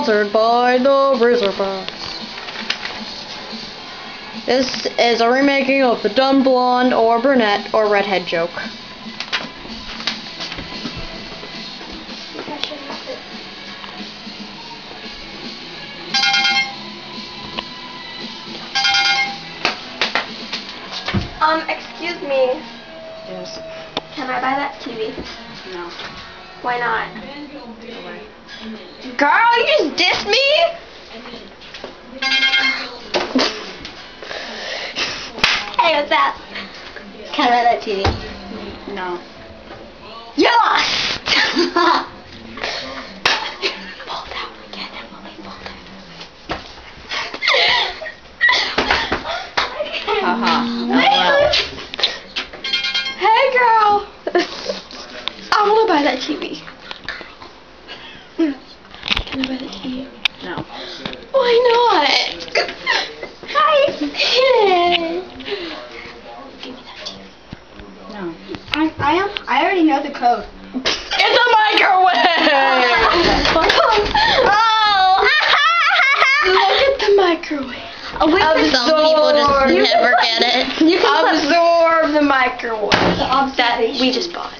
sponsored by the Razorbacks. This is a remaking of the dumb blonde or brunette or redhead joke. Excuse me. Yes. Can I buy that TV? No. Why not? Away. Girl, you just dissed me? Hey, what's up? Can I buy that TV? No. You lost! Pull down again, Emily, pull down. Haha. Hey, girl! I want to buy that TV. Can I buy that TV? No. Why not? Hi. Give me that TV. No. I already know the code. It's a microwave! Oh! Look at the microwave. Some people just never get it. You can absorb the microwave that we just bought.